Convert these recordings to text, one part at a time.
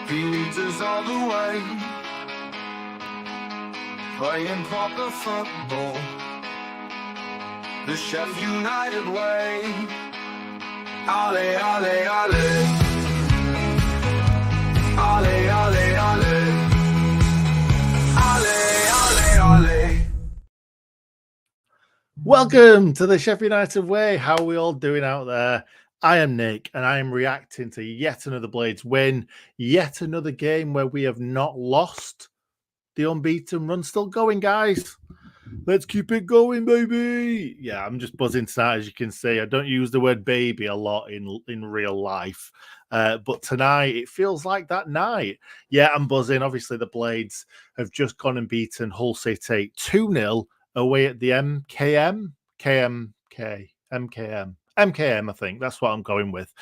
He leads us all the way, playing proper football, the Sheff United way. Ale, ale, ale, ale, ale, ale, ale, ale, ale. Welcome to the Sheff United way. How are we all doing out there? I am Nick, and I am reacting to yet another Blades win, yet another game where we have not lost. The unbeaten run still going, guys. Let's keep it going, baby. Yeah, I'm just buzzing tonight, as you can see. I don't use the word baby a lot in real life, but tonight it feels like that night. Yeah, I'm buzzing. Obviously, the Blades have just gone and beaten Hull City 2-0 away at the MKM, I think. That's what I'm going with.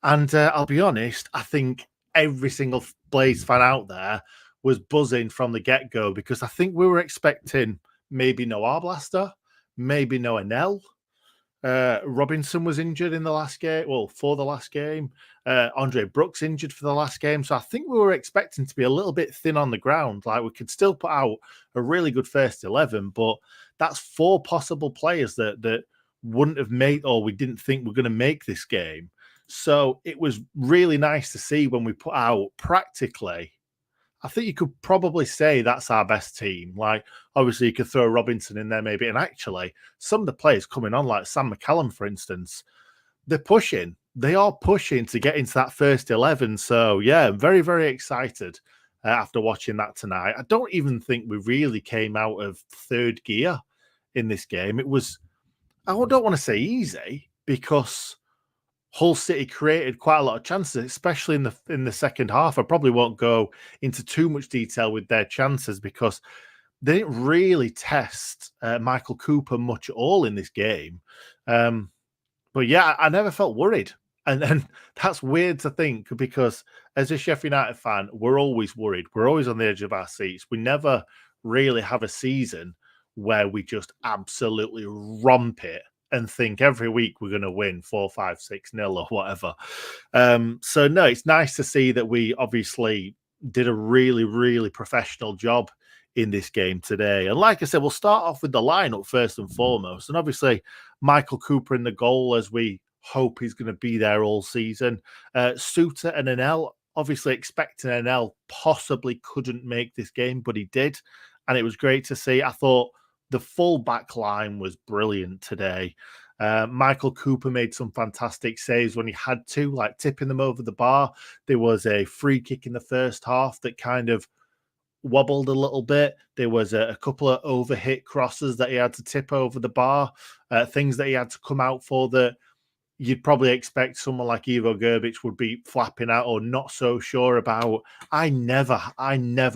And I'll be honest, I think every single Blades fan out there was buzzing from the get-go because I think we were expecting maybe no Arblaster, maybe no Enel. Robinson was injured in the last game, for the last game. Andre Brooks injured for the last game. So I think we were expecting to be a little bit thin on the ground. Like, we could still put out a really good first 11, but that's 4 possible players that wouldn't have made, or we didn't think were going to make this game. So it was really nice to see when we put out practically, I think you could probably say that's our best team. Like, obviously, you could throw Robinson in there maybe. And actually, some of the players coming on, like Sam McCallum, for instance, they're pushing. They are pushing to get into that first 11. So, yeah, I'm very, very excited after watching that tonight. I don't even think we really came out of third gear in this game. It was, I don't want to say easy, because Hull City created quite a lot of chances, especially in the second half. I probably won't go into too much detail with their chances because they didn't really test Michael Cooper much at all in this game. But yeah, I never felt worried. And that's weird to think, because as a Sheff United fan, we're always worried. We're always on the edge of our seats. We never really have a season where we just absolutely romp it and think every week we're going to win 4-5-6-0 or whatever. So no, it's nice to see that we obviously did a really, really professional job in this game today. And like I said, we'll start off with the lineup first and foremost. And obviously, Michael Cooper in the goal, as we hope he's going to be there all season. Suter and Enel, obviously expecting Enel possibly couldn't make this game, but he did. And it was great to see. I thought the full back line was brilliant today. Michael Cooper made some fantastic saves when he had to, like tipping them over the bar. There was a free kick in the first half that kind of wobbled a little bit. There was a couple of overhit crosses that he had to tip over the bar, things that he had to come out for that you'd probably expect someone like Ivo Gerbic would be flapping out or not so sure about. I never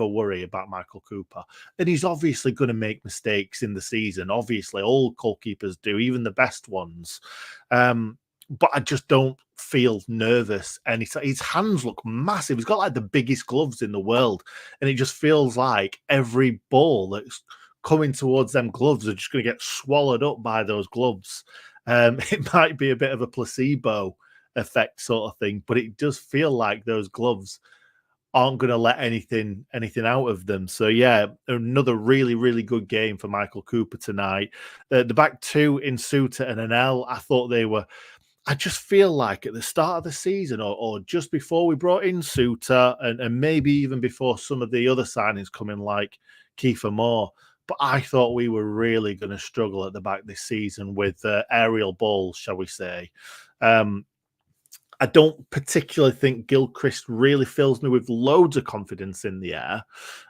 worry about Michael Cooper. And he's obviously going to make mistakes in the season. Obviously, all goalkeepers do, even the best ones. But I just don't feel nervous. And his hands look massive. He's got like the biggest gloves in the world. And it just feels like every ball that's coming towards them gloves are just going to get swallowed up by those gloves. It might be a bit of a placebo effect sort of thing, but it does feel like those gloves aren't going to let anything out of them. So yeah, another really, really good game for Michael Cooper tonight. The back two in Suter and Enel, I thought they were, I just feel like at the start of the season or just before we brought in Suter and maybe even before some of the other signings come in, like Kiefer Moore, but I thought we were really going to struggle at the back this season with aerial balls, shall we say. I don't particularly think Gilchrist really fills me with loads of confidence in the air.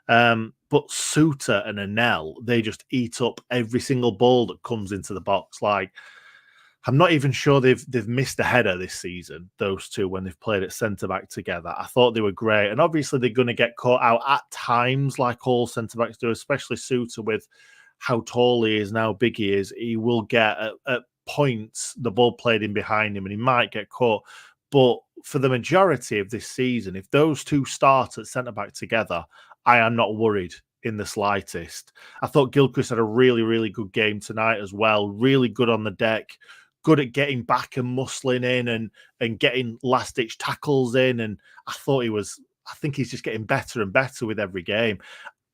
But Suter and Enel, they just eat up every single ball that comes into the box. Like, I'm not even sure they've missed a header this season, those two, when they've played at centre-back together. I thought they were great. And obviously they're going to get caught out at times, like all centre-backs do, especially Suter with how tall he is and how big he is. He will get, at points, the ball played in behind him and he might get caught. But for the majority of this season, if those two start at centre-back together, I am not worried in the slightest. I thought Gilchrist had a really, really good game tonight as well. Really good on the deck. Good at getting back and muscling in and getting last-ditch tackles in. And I thought he was I think he's just getting better and better with every game.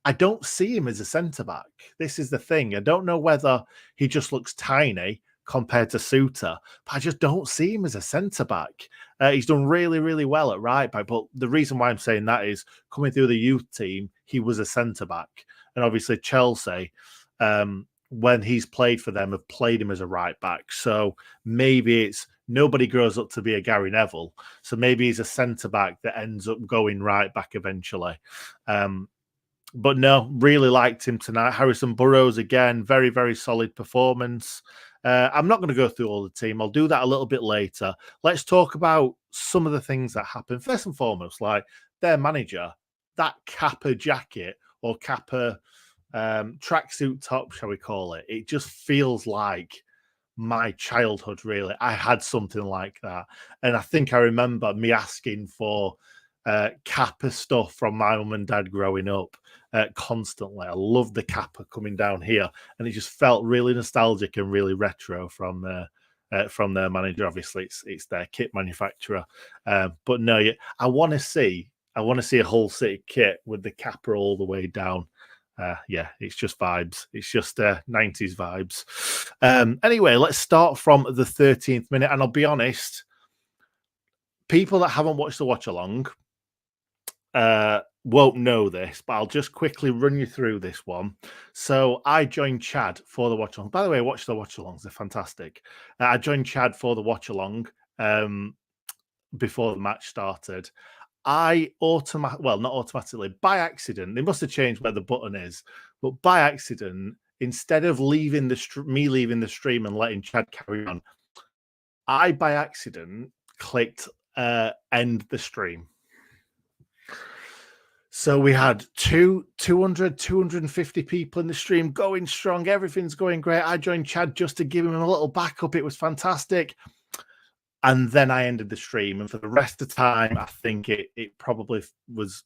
I don't see him as a centre back. This is the thing. I don't know whether he just looks tiny compared to Suter, but I just don't see him as a centre back. He's done really, really well at right back, but the reason why I'm saying that is coming through the youth team, he was a centre back, and obviously Chelsea, when he's played for them, have played him as a right back. So maybe it's nobody grows up to be a Gary Neville, so maybe he's a centre back that ends up going right back eventually. But no, really liked him tonight. Harrison Burrows again, very, very solid performance. I'm not going to go through all the team. I'll do that a little bit later. Let's talk about some of the things that happened. First and foremost, like their manager, that Kappa jacket or Kappa tracksuit top, shall we call it? It just feels like my childhood, really. I had something like that. And I think I remember me asking for Kappa stuff from my mum and dad growing up constantly. I loved the Kappa coming down here, and it just felt really nostalgic and really retro from their manager. Obviously, it's their kit manufacturer, but no, I want to see a Hull City kit with the Kappa all the way down. Yeah, it's just vibes. It's just 90s vibes. Anyway, let's start from the 13th minute, and I'll be honest, people that haven't watched the watch along won't know this, but I'll just quickly run you through this one. So I joined Chad for the watch along. By the way, watch the watch alongs; they're fantastic. I joined Chad for the watch along before the match started. Not automatically, by accident. They must have changed where the button is, but by accident, instead of leaving the stream and letting Chad carry on, I by accident clicked end the stream. So we had 250 people in the stream going strong. Everything's going great. I joined Chad just to give him a little backup. It was fantastic. And then I ended the stream. And for the rest of the time, I think it probably was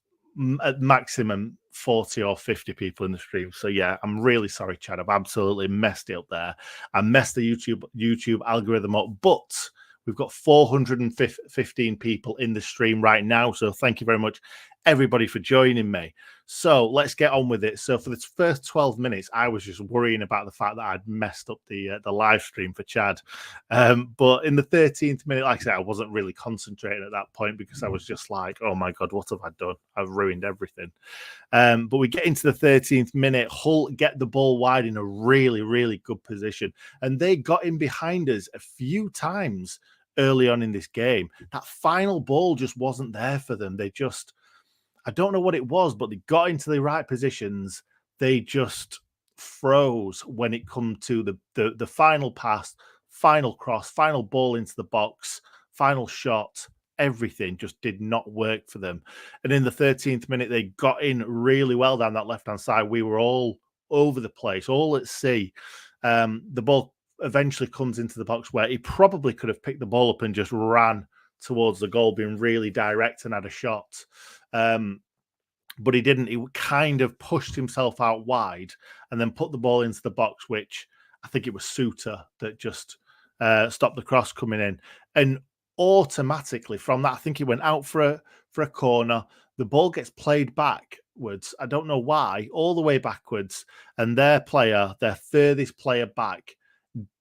at maximum 40 or 50 people in the stream. So yeah, I'm really sorry, Chad. I've absolutely messed it up there. I messed the YouTube algorithm up, but we've got 415 people in the stream right now. So thank you very much, everybody, for joining me. So let's get on with it. So for the first 12 minutes, I was just worrying about the fact that I'd messed up the live stream for Chad. But in the 13th minute, like I said, I wasn't really concentrating at that point because I was just like, oh my God, what have I done? I've ruined everything. But we get into the 13th minute. Hull get the ball wide in a really, really good position. And they got in behind us a few times early on in this game. That final ball just wasn't there for them. I don't know what it was, but they got into the right positions. They just froze when it come to the final pass, final cross, final ball into the box, final shot. Everything just did not work for them. And in the 13th minute, they got in really well down that left-hand side. We were all over the place, all at sea. The ball eventually comes into the box where he probably could have picked the ball up and just ran towards the goal, being really direct and had a shot. But he didn't. He kind of pushed himself out wide and then put the ball into the box, which I think it was Suter that just stopped the cross coming in. And automatically from that, I think he went out for a corner. The ball gets played backwards. I don't know why, all the way backwards. And their furthest player back,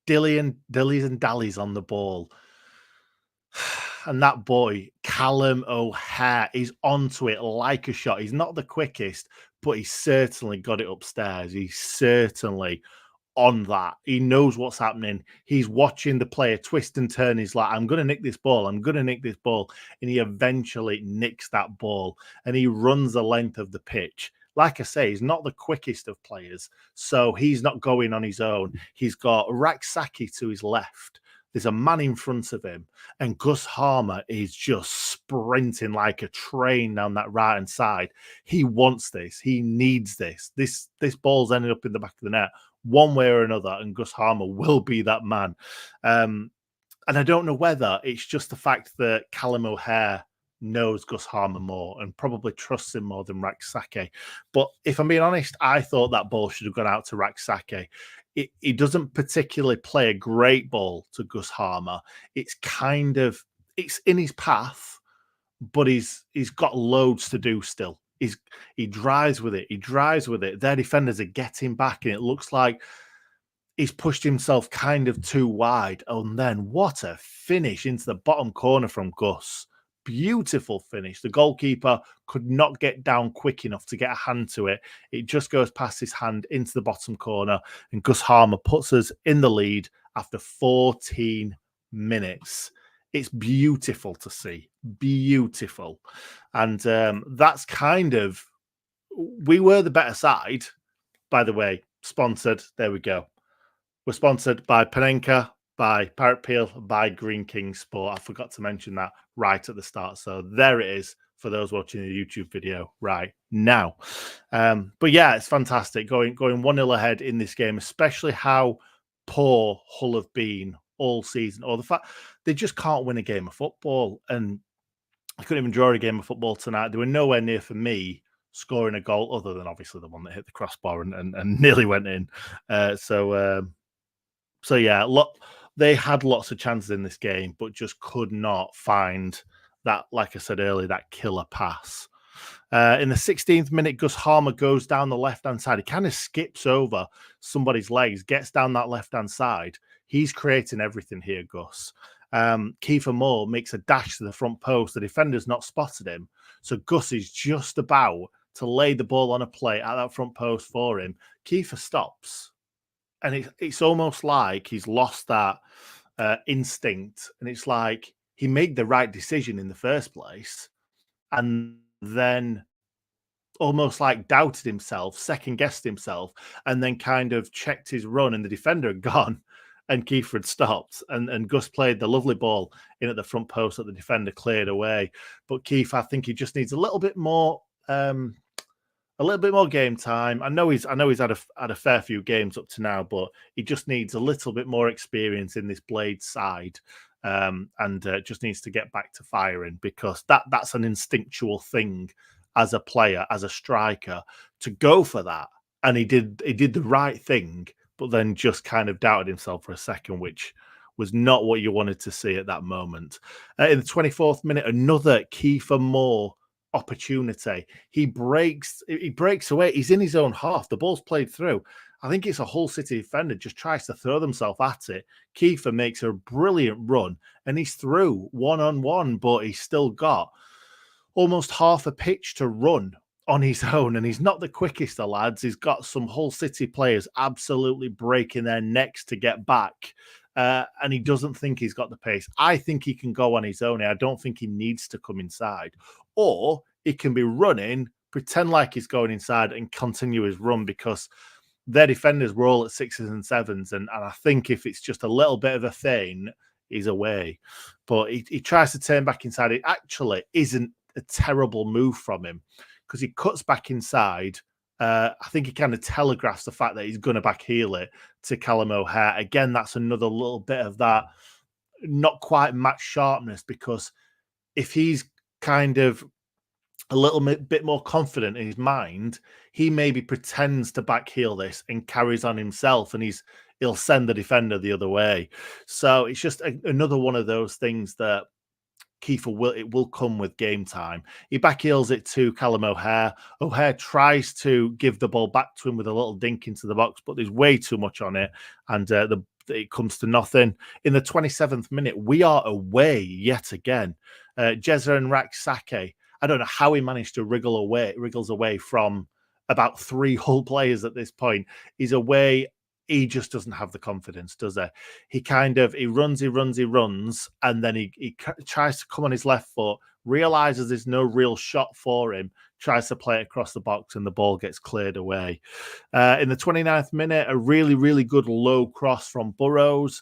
dillies and dallies on the ball. And that boy, Callum O'Hare, is onto it like a shot. He's not the quickest, but he certainly got it upstairs. He's certainly on that. He knows what's happening. He's watching the player twist and turn. He's like, I'm going to nick this ball. I'm going to nick this ball. And he eventually nicks that ball. And he runs the length of the pitch. Like I say, he's not the quickest of players. So he's not going on his own. He's got Raksaki to his left. There's a man in front of him, and Gus Harmer is just sprinting like a train down that right-hand side. He wants this. He needs this. This ball's ended up in the back of the net one way or another, and Gus Harmer will be that man. And I don't know whether it's just the fact that Callum O'Hare knows Gus Harmer more and probably trusts him more than Raksaki. But if I'm being honest, I thought that ball should have gone out to Raksaki. He doesn't particularly play a great ball to Gus Harmer. It's in his path, but he's got loads to do still. He drives with it. He drives with it. Their defenders are getting back, and it looks like he's pushed himself kind of too wide. And then what a finish into the bottom corner from Gus. Beautiful finish. The goalkeeper could not get down quick enough to get a hand to it. It just goes past his hand into the bottom corner, and Gus Harmer puts us in the lead after 14 minutes. It's beautiful to see. Beautiful. And that's kind of, we were the better side, by the way. Sponsored. There we go. We're sponsored by Panenka, by Parrot Peel, by Green King Sport. I forgot to mention that right at the start. So there it is for those watching the YouTube video right now. But yeah, it's fantastic going 1-0 ahead in this game, especially how poor Hull have been all season, or the fact they just can't win a game of football. And I couldn't even draw a game of football tonight. They were nowhere near, for me, scoring a goal, other than obviously the one that hit the crossbar and nearly went in. So yeah, they had lots of chances in this game, but just could not find that, like I said earlier, that killer pass. In the 16th minute, Gus Harmer goes down the left-hand side. He kind of skips over somebody's legs, gets down that left-hand side. He's creating everything here, Gus. Kiefer Moore makes a dash to the front post. The defender's not spotted him. So Gus is just about to lay the ball on a plate at that front post for him. Kiefer stops. And it's almost like he's lost that instinct. And it's like he made the right decision in the first place, and then almost like doubted himself, second-guessed himself, and then kind of checked his run, and the defender had gone, and Kiefer had stopped. And Gus played the lovely ball in at the front post that the defender cleared away. But Kiefer, I think he just needs a little bit more game time. I know he's had a fair few games up to now, but he just needs a little bit more experience in this Blade side, and just needs to get back to firing, because that's an instinctual thing as a player, as a striker, to go for that. And he did the right thing, but then just kind of doubted himself for a second, which was not what you wanted to see at that moment. In the 24th minute, another Kiefer Moore opportunity. He breaks away. He's in his own half. The ball's played through. I think it's a Hull City defender just tries to throw themselves at it. Kiefer makes a brilliant run, and he's through 1-on-1, but he's still got almost half a pitch to run on his own, and he's not the quickest of lads. He's got some Hull City players absolutely breaking their necks to get back. And he doesn't think he's got the pace. I think he can go on his own. I don't think he needs to come inside. Or he can be running, pretend like he's going inside, and continue his run, because their defenders were all at 6s and 7s. And I think if it's just a little bit of a feint, he's away. But he tries to turn back inside. It actually isn't a terrible move from him, because he cuts back inside. I think he kind of telegraphs the fact that he's going to back heel it to Callum O'Hare. Again, that's another little bit of that not quite match sharpness, because if he's kind of a little bit more confident in his mind, he maybe pretends to back heel this and carries on himself, and he'll send the defender the other way. So it's just another one of those things that Kiefer will come with game time. He backheels it to Callum O'Hare. O'Hare tries to give the ball back to him with a little dink into the box, but there's way too much on it, and it comes to nothing. In the 27th minute, we are away yet again. Jezza and Raksake, I don't know how he managed to wriggles away from about 3 Hull players at this point. He's away. He just doesn't have the confidence, does he? He runs, and then he tries to come on his left foot, realizes there's no real shot for him, tries to play it across the box, and the ball gets cleared away. In the 29th minute, a really, really good low cross from Burrows.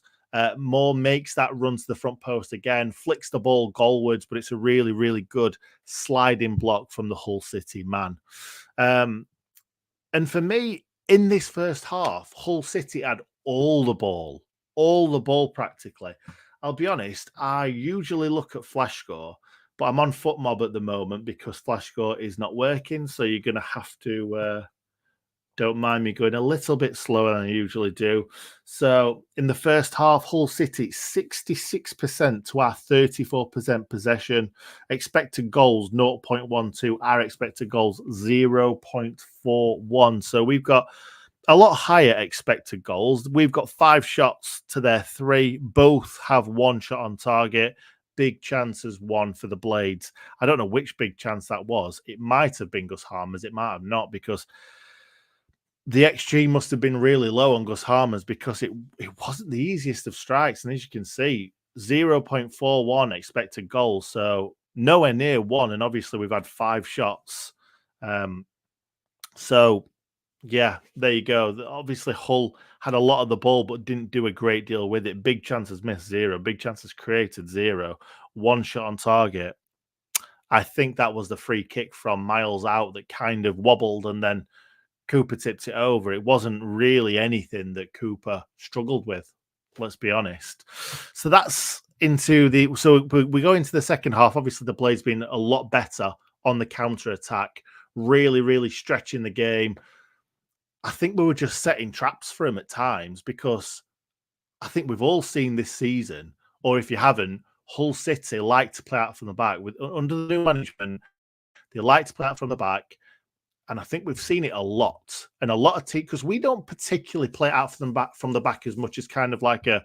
Moore makes that run to the front post again, flicks the ball goalwards, but it's a really, really good sliding block from the Hull City man. And for me, in this first half, Hull City had all the ball practically. I'll be honest, I usually look at Flash Score, but I'm on FootMob at the moment because Flash Score is not working. So you're going to have to Don't mind me going a little bit slower than I usually do. So in the first half, Hull City 66% to our 34% possession. Expected goals 0.12. Our expected goals 0.41. So we've got a lot higher expected goals. We've got 5 shots to their 3. Both have 1 shot on target. Big chances 1 for the Blades. I don't know which big chance that was. It might have been Gus Harmer's. It might have not, because the XG must have been really low on Gus Harmer's, because it wasn't the easiest of strikes. And as you can see, 0.41 expected goals. So nowhere near 1. And obviously we've had 5 shots. So yeah, there you go. Obviously Hull had a lot of the ball, but didn't do a great deal with it. Big chances missed 0. Big chances created 0. 1 shot on target. I think that was the free kick from Miles out that kind of wobbled, and then Cooper tipped it over. It wasn't really anything that Cooper struggled with, let's be honest. So that's into the... So we go into the second half. Obviously, the Blades been a lot better on the counter-attack, really, really stretching the game. I think we were just setting traps for him at times, because I think we've all seen this season, or if you haven't, Hull City like to play out from the back. Under the new management, they like to play out from the back. And I think we've seen it a lot. And a lot of teams, because we don't particularly play out from the back as much as kind of like a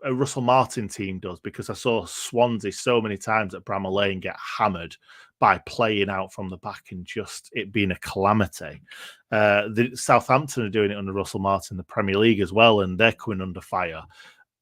Russell Martin team does, because I saw Swansea so many times at Bramall Lane get hammered by playing out from the back and just it being a calamity. The Southampton are doing it under Russell Martin in the Premier League as well, and they're coming under fire.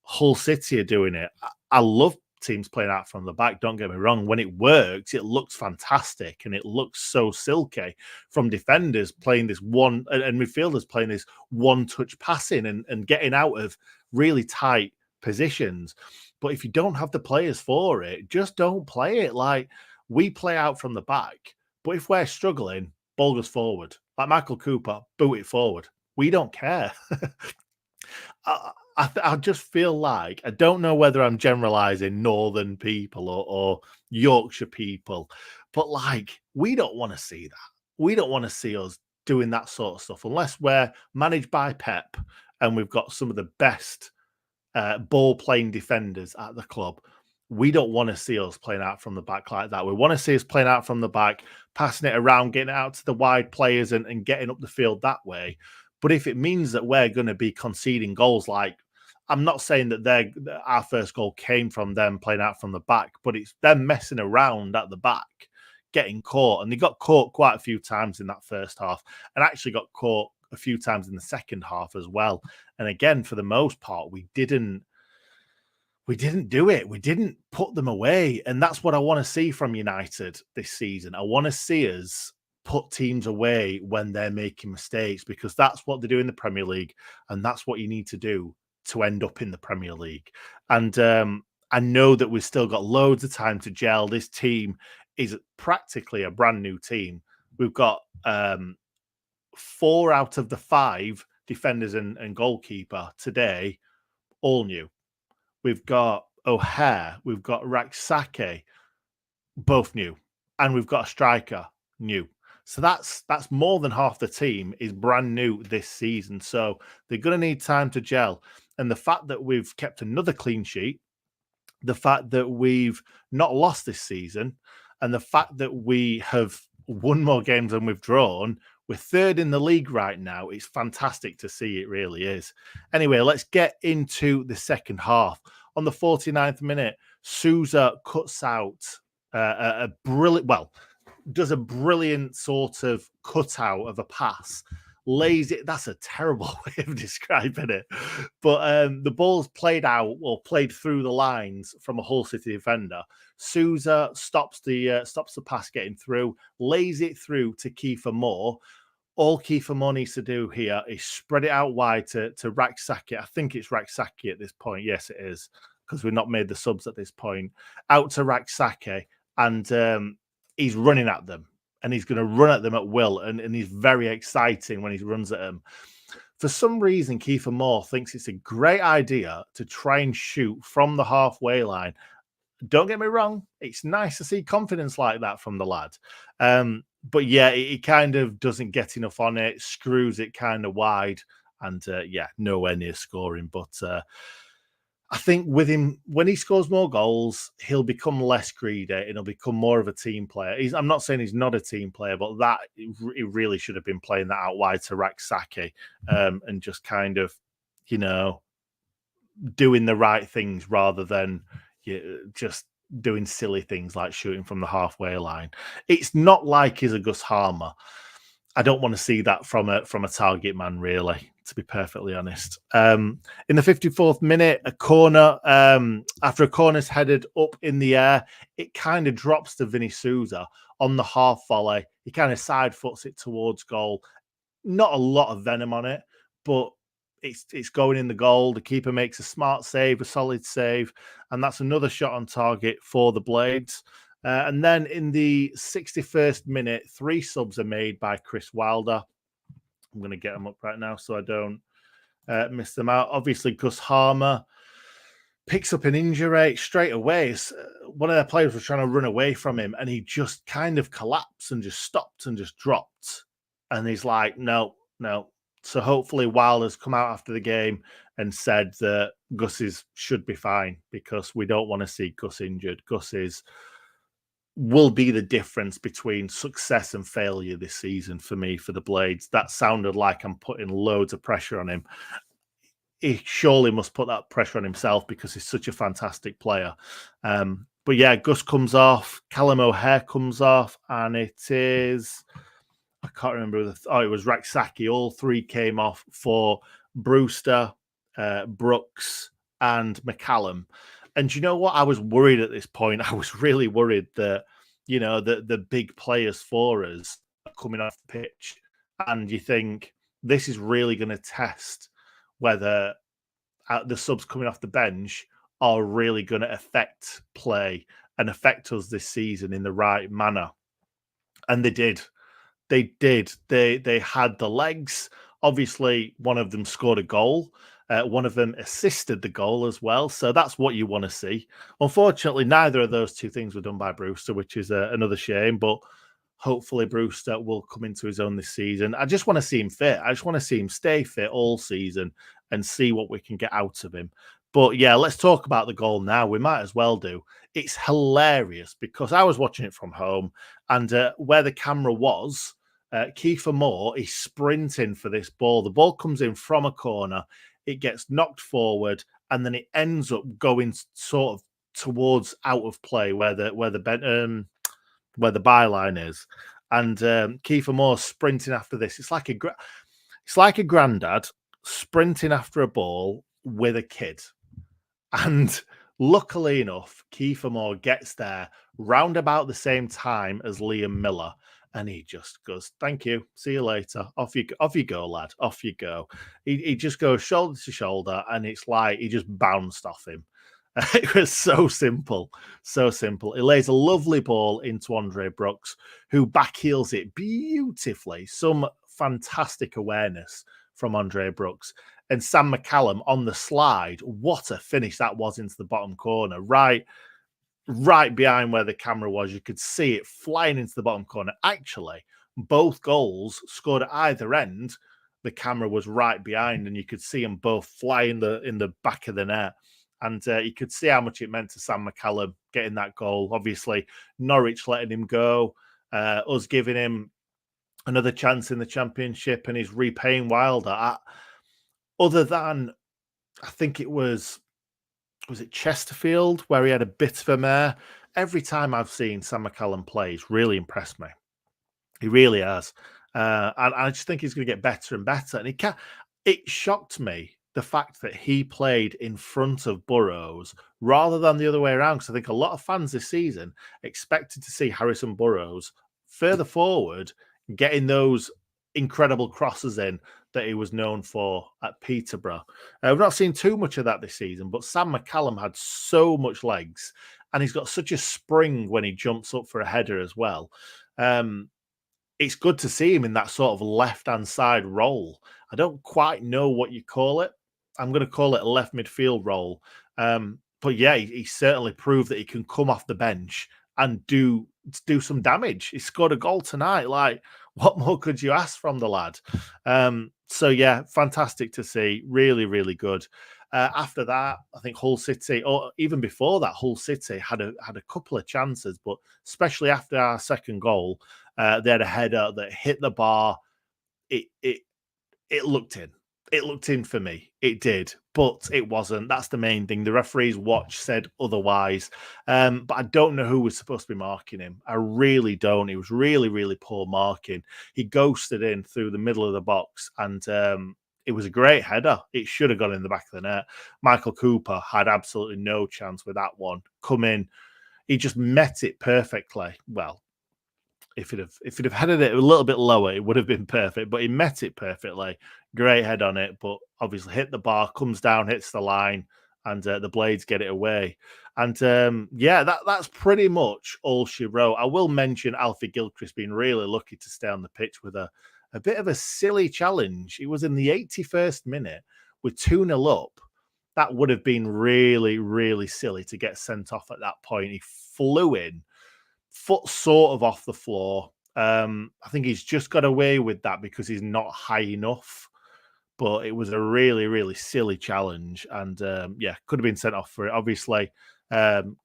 Hull City are doing it. I love teams playing out from the back, don't get me wrong. When it works, it looks fantastic, and it looks so silky from defenders playing this one, and midfielders playing this one-touch passing and getting out of really tight positions. But if you don't have the players for it, just don't play it. Like, we play out from the back, but if we're struggling, ball goes forward. Like Michael Cooper, boot it forward. We don't care. I just feel like, I don't know whether I'm generalizing northern people or Yorkshire people, but like, we don't want to see that. We don't want to see us doing that sort of stuff unless we're managed by Pep and we've got some of the best ball playing defenders at the club. We don't want to see us playing out from the back like that. We want to see us playing out from the back, passing it around, getting it out to the wide players and getting up the field that way. But if it means that we're going to be conceding goals, like, I'm not saying that our first goal came from them playing out from the back, but it's them messing around at the back, getting caught. And they got caught quite a few times in that first half, and actually got caught a few times in the second half as well. And again, for the most part, we didn't do it. We didn't put them away. And that's what I want to see from United this season. I want to see us put teams away when they're making mistakes, because that's what they do in the Premier League, and that's what you need to do to end up in the Premier League. And I know that we've still got loads of time to gel. This team is practically a brand new team. We've got 4 out of the 5 defenders and goalkeeper today, all new. We've got O'Hare, we've got Raksake, both new, and we've got a striker, new. So that's more than half the team is brand new this season. So they're going to need time to gel. And the fact that we've kept another clean sheet, the fact that we've not lost this season, and the fact that we have won more games than we've drawn, we're 3rd in the league right now. It's fantastic to see. It really is. Anyway, let's get into the second half. On the 49th minute, Sousa cuts out a brilliant, does a brilliant sort of cutout of a pass, lays it. That's a terrible way of describing it. But the ball's played out or played through the lines from a Hull City defender. Sousa stops the pass getting through, lays it through to Kiefer Moore. All Kiefer Moore needs to do here is spread it out wide to Raksake. I think it's Raksake at this point. Yes, it is, because we've not made the subs at this point. Out to Raksake, and he's running at them, and he's going to run at them at will, and he's very exciting when he runs at them. For some reason, Kiefer Moore thinks it's a great idea to try and shoot from the halfway line. Don't get me wrong, it's nice to see confidence like that from the lad. but yeah, he kind of doesn't get enough on it, screws it kind of wide, and yeah, nowhere near scoring. But I think with him, when he scores more goals, he'll become less greedy and he'll become more of a team player. I'm not saying he's not a team player, but that he really should have been playing that out wide to Raksaki, and just kind of, you know, doing the right things rather than just doing silly things like shooting from the halfway line. It's not like he's a Gus Harmer. I don't want to see that from a target man, really, to be perfectly honest. In the 54th minute, a corner, after a corner's headed up in the air, it kind of drops to Vinny Souza on the half volley. He kind of side foots it towards goal. Not a lot of venom on it, but it's going in the goal. The keeper makes a smart save, a solid save, and that's another shot on target for the Blades. And then in the 61st minute, 3 subs are made by Chris Wilder. I'm going to get them up right now so I don't miss them out. Obviously, Gus Harmer picks up an injury straight away. One of their players was trying to run away from him, and he just kind of collapsed and just stopped and just dropped. And he's like, no. So hopefully Wilder's come out after the game and said that Gus should be fine because we don't want to see Gus injured. Gus will be the difference between success and failure this season for me, for the Blades. That sounded like I'm putting loads of pressure on him. He surely must put that pressure on himself because he's such a fantastic player. But yeah, Gus comes off, Callum O'Hare comes off, and it is... I can't remember. It was Raksaki. All 3 came off for Brewster, Brooks, and McCallum. And you know what? I was worried at this point. I was really worried that, you know, the big players for us are coming off the pitch. And you think this is really going to test whether the subs coming off the bench are really going to affect play and affect us this season in the right manner. And they did. They did. They had the legs. Obviously, one of them scored a goal. One of them assisted the goal as well. So that's what you want to see. Unfortunately, neither of those 2 things were done by Brewster, which is another shame. But hopefully, Brewster will come into his own this season. I just want to see him fit. I just want to see him stay fit all season and see what we can get out of him. But yeah, let's talk about the goal now. We might as well do. It's hilarious because I was watching it from home, and where the camera was, Kiefer Moore is sprinting for this ball. The ball comes in from a corner, it gets knocked forward, and then it ends up going sort of towards out of play where the byline is. And Kiefer Moore sprinting after this. It's like a granddad sprinting after a ball with a kid. And luckily enough, Kiefer Moore gets there round about the same time as Liam Miller. And he just goes, thank you. See you later. Off you go, lad. Off you go. He just goes shoulder to shoulder, and it's like he just bounced off him. It was so simple. So simple. He lays a lovely ball into Andre Brooks, who backheels it beautifully. Some fantastic awareness from Andre Brooks. And Sam McCallum on the slide. What a finish that was into the bottom corner. Right behind where the camera was, you could see it flying into the bottom corner. Actually, both goals scored at either end. The camera was right behind, and you could see them both fly in the back of the net. And you could see how much it meant to Sam McCallum getting that goal. Obviously, Norwich letting him go, us giving him another chance in the Championship, and he's repaying Wilder. Other than, I think it was it Chesterfield, where he had a bit of a mare? Every time I've seen Sam McCallum play, he's really impressed me. He really has. And I just think he's going to get better and better. And it shocked me, the fact that he played in front of Burrows rather than the other way around. Because I think a lot of fans this season expected to see Harrison Burrows further forward, getting those incredible crosses in that he was known for at Peterborough. We've not seen too much of that this season, but Sam McCallum had so much legs, and he's got such a spring when he jumps up for a header as well. It's good to see him in that sort of left-hand side role. I don't quite know what you call it. I'm going to call it a left midfield role. But yeah, he certainly proved that he can come off the bench and do do some damage. He scored a goal tonight. Like, what more could you ask from the lad? So yeah, fantastic to see. Really, really good. After that, I think Hull City, or even before that, Hull City had a couple of chances, but especially after our second goal, they had a header that hit the bar. It looked in. It looked in for me. It did, but it wasn't. That's the main thing. The referee's watch said otherwise. But I don't know who was supposed to be marking him. I really don't. It was really, really poor marking. He ghosted in through the middle of the box, and it was a great header. It should have gone in the back of the net. Michael Cooper had absolutely no chance with that one. Come in. He just met it perfectly. Well, if he'd have headed it a little bit lower, it would have been perfect. But he met it perfectly. Great head on it, but obviously hit the bar, comes down, hits the line, and the Blades get it away. And yeah, that's pretty much all she wrote. I will mention Alfie Gilchrist being really lucky to stay on the pitch with a bit of a silly challenge. He was in the 81st minute with 2-0 up. That would have been really, really silly to get sent off at that point. He flew in, foot sort of off the floor. I think he's just got away with that because he's not high enough. But it was a really, really silly challenge. And yeah, could have been sent off for it. Obviously,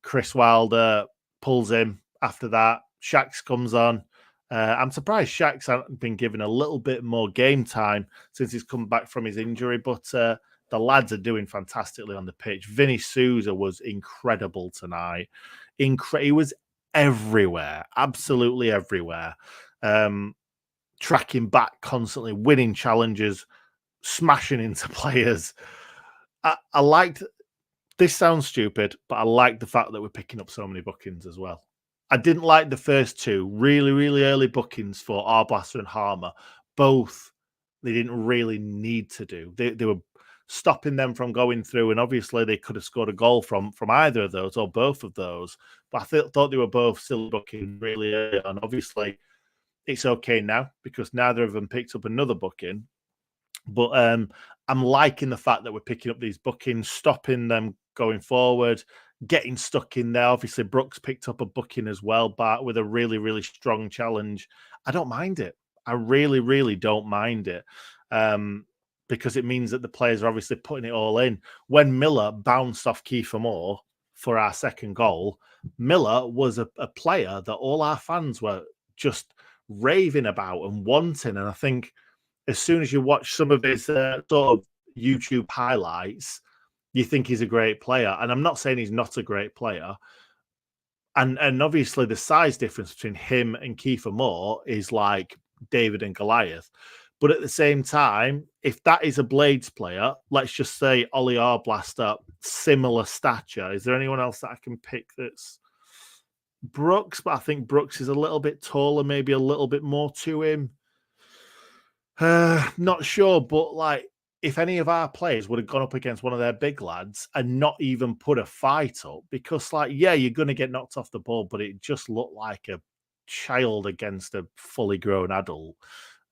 Chris Wilder pulls him after that. Shax comes on. I'm surprised Shax hasn't been given a little bit more game time since he's come back from his injury. But the lads are doing fantastically on the pitch. Vinny Souza was incredible tonight. He was everywhere, absolutely everywhere. Tracking back constantly, winning challenges, smashing into players. I liked, this sounds stupid, but I like the fact that we're picking up so many bookings as well. I didn't like the first two really, really early bookings for Arblasser and Harmer. Both they didn't really need to do. They were stopping them from going through, and obviously they could have scored a goal from either of those or both of those. But I thought they were both still booking really early on. Obviously, it's okay now because neither of them picked up another booking. But I'm liking the fact that we're picking up these bookings, stopping them going forward, getting stuck in there. Obviously, Brooks picked up a booking as well, but with a really, really strong challenge. I don't mind it. I really, really don't mind it. Because it means that the players are obviously putting it all in. When Miller bounced off Kiefer Moore for our second goal, Miller was a player that all our fans were just raving about and wanting. And I think as soon as you watch some of his sort of YouTube highlights, you think he's a great player. And I'm not saying he's not a great player. And obviously the size difference between him and Kiefer Moore is like David and Goliath. But at the same time, if that is a Blades player, let's just say Ollie Arblaster, similar stature. Is there anyone else that I can pick that's Brooks? But I think Brooks is a little bit taller, maybe a little bit more to him. Not sure, but like if any of our players would have gone up against one of their big lads and not even put a fight up, because like, yeah, you're going to get knocked off the ball, but it just looked like a child against a fully grown adult.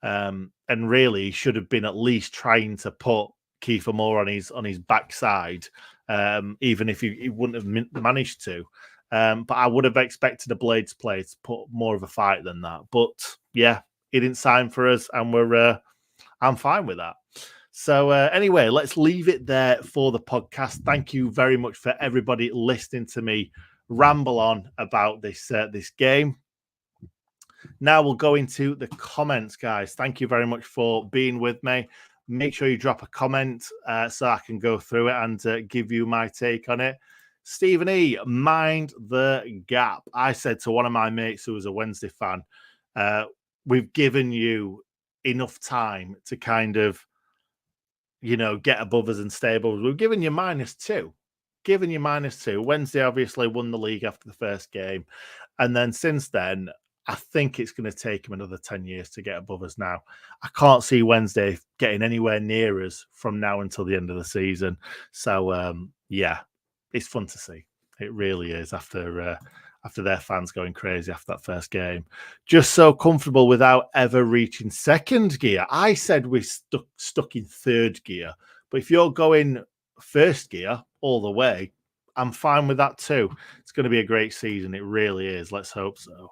And really should have been at least trying to put Kiefer Moore on his backside, even if he wouldn't have managed to. But I would have expected a Blades player to put more of a fight than that. But yeah, he didn't sign for us, and I'm fine with that. So anyway, let's leave it there for the podcast. Thank you very much for everybody listening to me ramble on about this game. Now we'll go into the comments, guys. Thank you very much for being with me. Make sure you drop a comment so I can go through it and give you my take on it. Stephen E, mind the gap. I said to one of my mates who was a Wednesday fan, we've given you enough time to kind of, get above us and stay above us. We've given you -2. Given you -2. Wednesday obviously won the league after the first game. And then since then, I think it's going to take him another 10 years to get above us now. I can't see Wednesday getting anywhere near us from now until the end of the season. So, yeah, it's fun to see. It really is after their fans going crazy after that first game. Just so comfortable without ever reaching second gear. I said we're stuck in third gear. But if you're going first gear all the way, I'm fine with that too. It's going to be a great season. It really is. Let's hope so.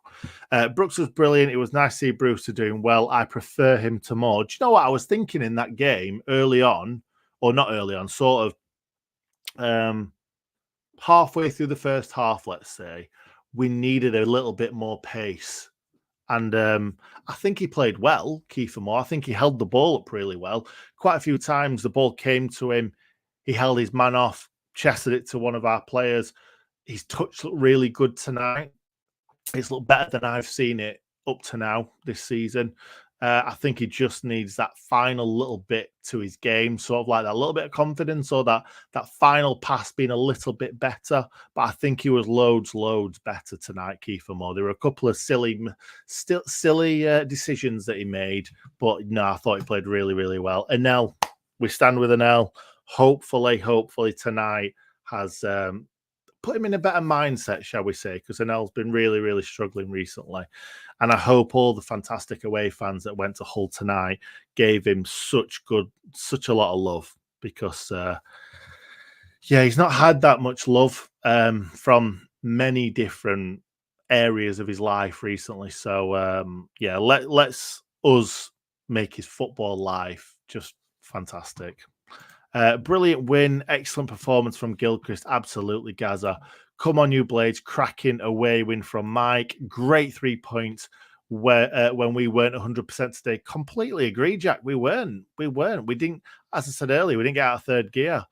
Brooks was brilliant. It was nice to see Brewster doing well. I prefer him to more. Do you know what I was thinking in that game early on, or not early on, sort of halfway through the first half, let's say, we needed a little bit more pace. And I think he played well, Kiefer Moore. I think he held the ball up really well. Quite a few times the ball came to him. He held his man off, chested it to one of our players. His touch looked really good tonight. It's looked better than I've seen it up to now this season. I think he just needs that final little bit to his game, sort of like that little bit of confidence or that final pass being a little bit better. But I think he was loads better tonight, Kiefer Moore. There were a couple of silly decisions that he made, but no, I thought he played really well. And now we stand with an L. Hopefully tonight has put him in a better mindset, shall we say, because Anel's been really struggling recently. And I hope all the fantastic away fans that went to Hull tonight gave him such a lot of love, because he's not had that much love from many different areas of his life recently. So let's us make his football life just fantastic. Brilliant win, excellent performance from Gilchrist. Absolutely, Gaza. Come on, you Blades. Cracking away win from Mike. Great 3 points when we weren't 100% today. Completely agree, Jack. We weren't. We didn't, as I said earlier, we didn't get out of third gear.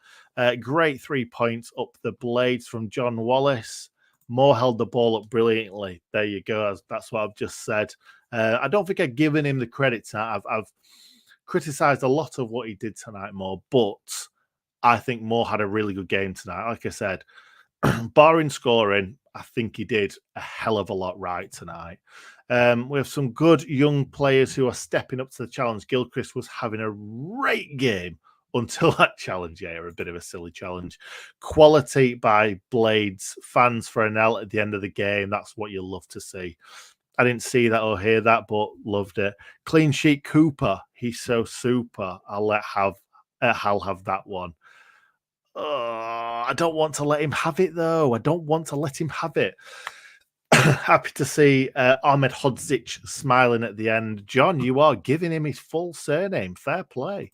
Great 3 points up the Blades from John Wallace. Moore held the ball up brilliantly. There you go. That's what I've just said. I don't think I've given him the credit tonight. I've criticised a lot of what he did tonight, Moore, but I think Moore had a really good game tonight. Like I said, barring scoring, I think he did a hell of a lot right tonight. We have some good young players who are stepping up to the challenge. Gilchrist was having a great game until that challenge. Yeah, a bit of a silly challenge. Quality by Blades. Fans for an L at the end of the game. That's what you love to see. I didn't see that or hear that, but loved it. Clean sheet Cooper. He's so super. I'll let Hal have that one. I don't want to let him have it, though. I don't want to let him have it. Happy to see Ahmed Hodzic smiling at the end. John, you are giving him his full surname. Fair play.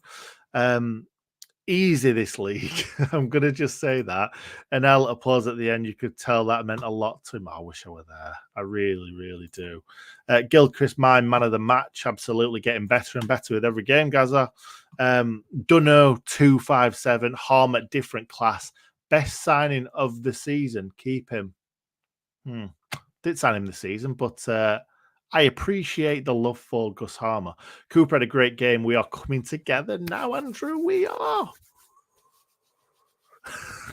Easy this league. I'm going to just say that. And L applause at the end. You could tell that meant a lot to him. I wish I were there. I really do. Gilchrist, my man of the match. Absolutely getting better and better with every game, Gaza. Dunno 257. Harm at different class. Best signing of the season. Keep him. Did sign him this season, but I appreciate the love for Gus Harmer. Cooper had a great game. We are coming together now, Andrew. We are.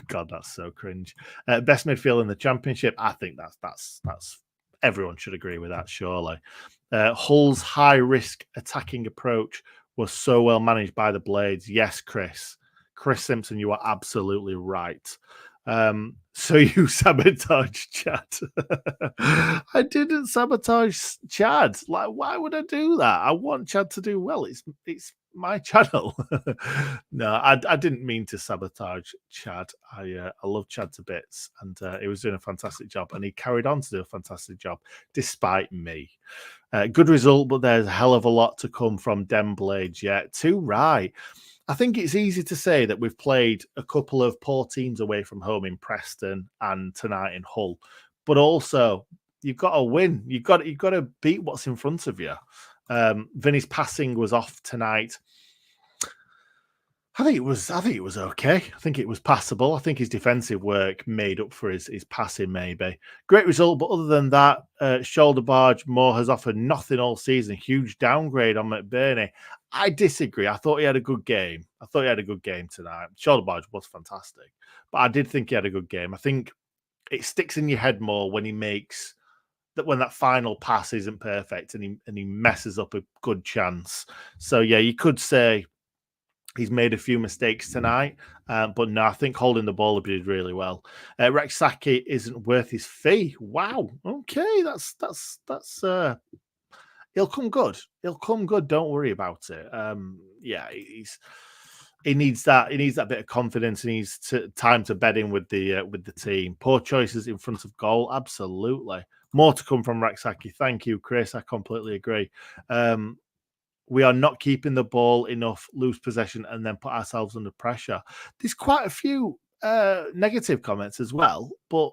God, that's so cringe. Best midfield in the championship. I think that's everyone should agree with that, surely. Hull's high risk attacking approach was so well managed by the Blades. Yes, Chris Simpson, you are absolutely right. So you sabotaged Chad. I didn't sabotage Chad. Like, why would I do that? I want Chad to do well. It's my channel. No, I didn't mean to sabotage Chad. I love Chad to bits, and he was doing a fantastic job, and he carried on to do a fantastic job despite me. Good result, but there's a hell of a lot to come from Dem Blades yet. Too right. I think it's easy to say that we've played a couple of poor teams away from home in Preston and tonight in Hull, but also you've got to win. You've got to beat what's in front of you. Vinny's passing was off tonight. I think it was okay. I think it was passable. I think his defensive work made up for his passing, maybe. Great result, but other than that, shoulder barge, Moore has offered nothing all season. Huge downgrade on McBurney. I disagree. I thought he had a good game. Tonight. Shoulder barge was fantastic, but I did think he had a good game. I think it sticks in your head more when he makes that, when that final pass isn't perfect and he messes up a good chance. So yeah, you could say he's made a few mistakes tonight, but no, I think holding the ball up did really well. Rex Saki isn't worth his fee. Wow. Okay, that's he'll come good. Don't worry about it. he needs that. He needs that bit of confidence. He needs time to bed in with the team. Poor choices in front of goal. Absolutely. More to come from Rexaki. Thank you, Chris. I completely agree. We are not keeping the ball enough, lose possession, and then put ourselves under pressure. There's quite a few negative comments as well, but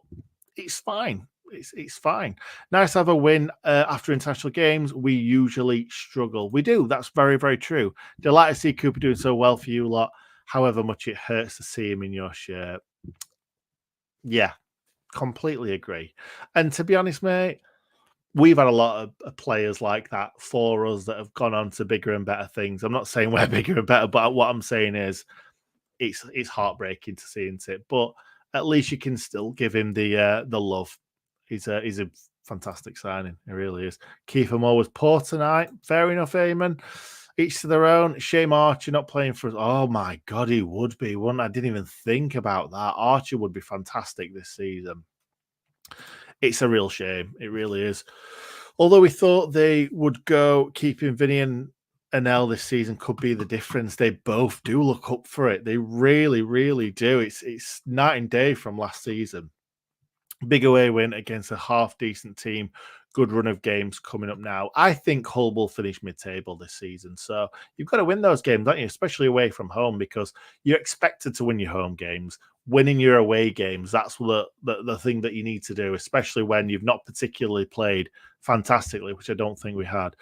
it's fine. It's fine. Nice to have a win after international games. We usually struggle. We do. That's very, very true. Delighted to see Cooper doing so well for you lot. However much it hurts to see him in your shirt. Yeah, completely agree. And to be honest, mate, we've had a lot of players like that for us that have gone on to bigger and better things. I'm not saying we're bigger and better, but what I'm saying is it's heartbreaking to see, isn't it? But at least you can still give him the love. He's a fantastic signing. He really is. Kiefer Moore was poor tonight. Fair enough, Eamon. Each to their own. Shame Archer not playing for us. Oh my God, he would be, wouldn't I? Didn't even think about that. Archer would be fantastic this season. It's a real shame. It really is. Although we thought they would go keeping Vinny and Anel this season could be the difference. They both do look up for it. They really, really do. It's night and day from last season. Big away win against a half decent team. Good run of games coming up now. I think Hull will finish mid-table this season. So you've got to win those games, don't you? Especially away from home, because you're expected to win your home games. Winning your away games, that's the thing that you need to do, especially when you've not particularly played fantastically, which I don't think we had.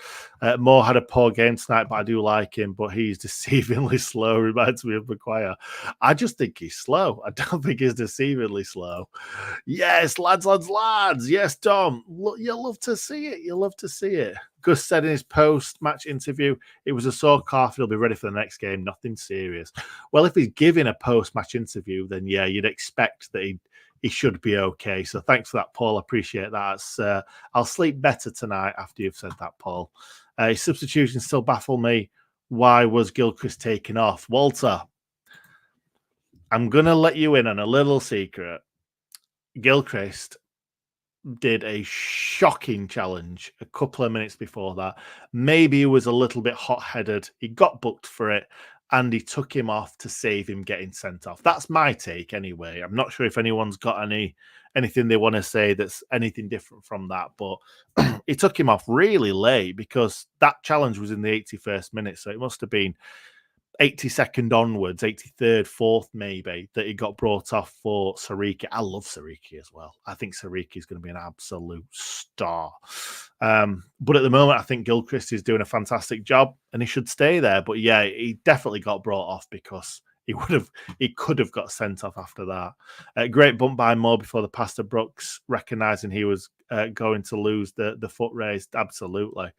Moore had a poor game tonight, but I do like him, but he's deceivingly slow. Reminds me of Maguire. I just think he's slow. I don't think he's deceivingly slow. Yes, lads. Yes, Dom. You'll love to see it. You'll love to see it. Gus said in his post-match interview, it was a sore calf. He'll be ready for the next game. Nothing serious. Well, if he's giving a post-match interview, then yeah, you'd expect that he should be okay. So thanks for that, Paul. I appreciate that. I'll sleep better tonight after you've said that, Paul. Substitutions still baffle me. Why was Gilchrist taken off? Walter, I'm going to let you in on a little secret. Gilchrist did a shocking challenge a couple of minutes before that. Maybe he was a little bit hot-headed. He got booked for it, and he took him off to save him getting sent off. That's my take anyway. I'm not sure if anyone's got anything they want to say that's anything different from that, but he took him off really late because that challenge was in the 81st minute, so it must have been 82nd onwards, 83rd, 4th maybe, that he got brought off for Sariki. I love Sariki as well. I think Sariki is going to be an absolute star. But at the moment, I think Gilchrist is doing a fantastic job and he should stay there. But yeah, he definitely got brought off because he could have got sent off after that. Great bump by Moore before the pass to Brooks, recognising he was going to lose the foot raised. Absolutely.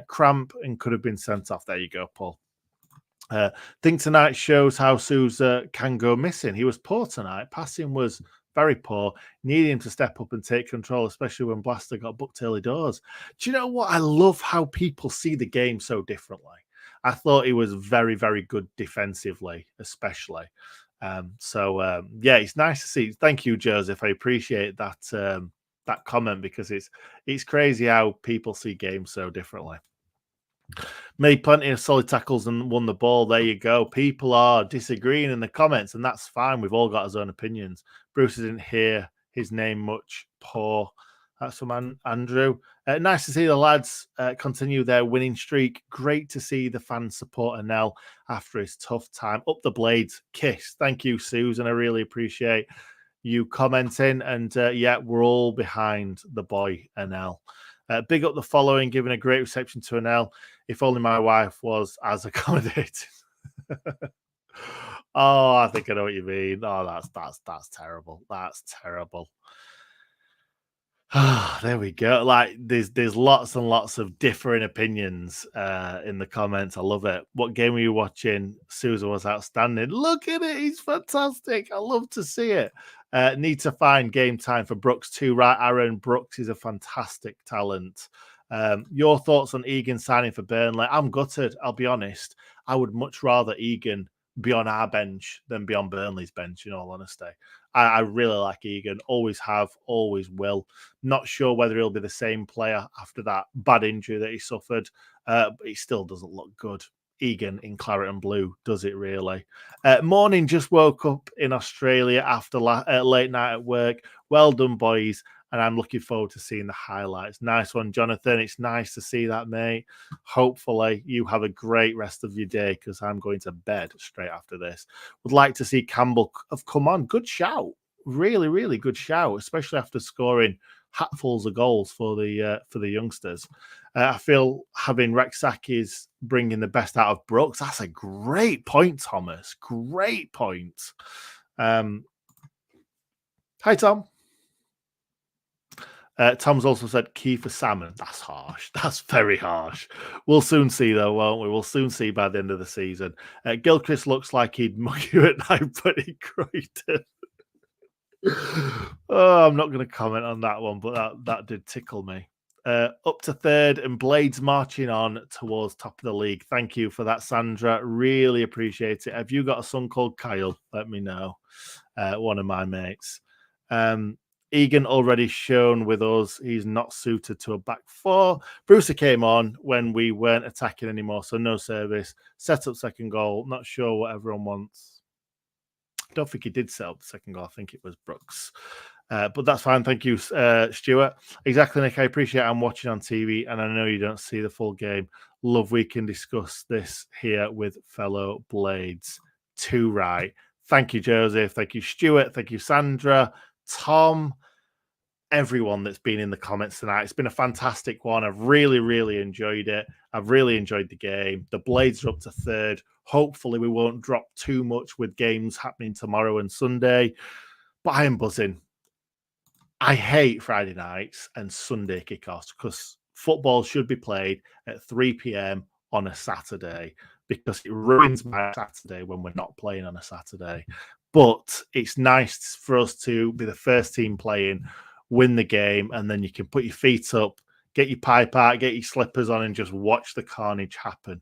Cramp and could have been sent off. There you go, Paul. Think tonight shows how Sousa can go missing. He was poor tonight. Passing was very poor. Needed him to step up and take control, especially when Blaster got booked early doors. Do you know what? I love how people see the game so differently. I thought he was very, very good defensively, especially. Yeah, it's nice to see. Thank you, Joseph. I appreciate that that comment because it's crazy how people see games so differently. Made plenty of solid tackles and won the ball. There you go. People are disagreeing in the comments, and that's fine. We've all got our own opinions. Bruce didn't hear his name much. Poor. That's from Andrew. Nice to see the lads continue their winning streak. Great to see the fans support Anel after his tough time. Up the blades. Kiss. Thank you, Susan. I really appreciate you commenting. And yeah, we're all behind the boy, Anel. Big up the following, giving a great reception to Anel. If only my wife was as accommodating. Oh, I think I know what you mean. Oh, that's terrible. That's terrible. There we go. Like there's lots and lots of differing opinions in the comments. I love it. What game were you watching? Susan was outstanding. Look at it. He's fantastic. I love to see it. Need to find game time for Brooks too, right, Aaron? Brooks is a fantastic talent. Your thoughts on Egan signing for Burnley? I'm gutted. I'll be honest. I would much rather Egan be on our bench than be on Burnley's bench, in all honesty. I really like Egan. Always have, always will. Not sure whether he'll be the same player after that bad injury that he suffered, but he still doesn't look good. Egan in claret and blue, does it really? Morning, just woke up in Australia after late night at work. Well done, boys. And I'm looking forward to seeing the highlights. Nice one, Jonathan. It's nice to see that, mate. Hopefully you have a great rest of your day, because I'm going to bed straight after this. Would like to see Campbell have come on. Good shout. Really, really good shout, especially after scoring hatfuls of goals for the youngsters. I feel having Rexakis bringing the best out of Brooks. That's a great point, Thomas. Great point. Hi, Tom. Tom's also said key for salmon. That's harsh. That's very harsh. We'll soon see, though, won't we? We'll soon see by the end of the season. Gilchrist looks like he'd mug you at night, but he Croydon. Oh, I'm not going to comment on that one, but that did tickle me. Up to third and Blades marching on towards top of the league. Thank you for that, Sandra. Really appreciate it. Have you got a son called Kyle? Let me know. One of my mates. Egan already shown with us he's not suited to a back four. Brewster came on when we weren't attacking anymore, so no service. Set up second goal. Not sure what everyone wants. I don't think he did set up the second goal. I think it was Brooks. But that's fine. Thank you, Stuart. Exactly, Nick. I appreciate I'm watching on TV, and I know you don't see the full game. Love we can discuss this here with fellow Blades. Too right. Thank you, Joseph. Thank you, Stuart. Thank you, Sandra. Tom, everyone that's been in the comments tonight. It's been a fantastic one. I've really, really enjoyed it. I've really enjoyed the game. The Blades are up to third. Hopefully we won't drop too much with games happening tomorrow and Sunday, but I am buzzing. I hate Friday nights and Sunday kickoffs, because football should be played at 3 p.m. on a Saturday, because it ruins my Saturday when we're not playing on a Saturday. But it's nice for us to be the first team playing, win the game, and then you can put your feet up, get your pipe out, get your slippers on, and just watch the carnage happen.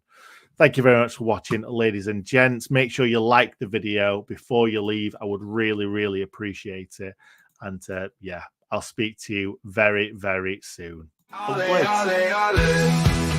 Thank you very much for watching, ladies and gents. Make sure you like the video before you leave. I would really, really appreciate it. And yeah, I'll speak to you very, very soon. Ole, ole, ole.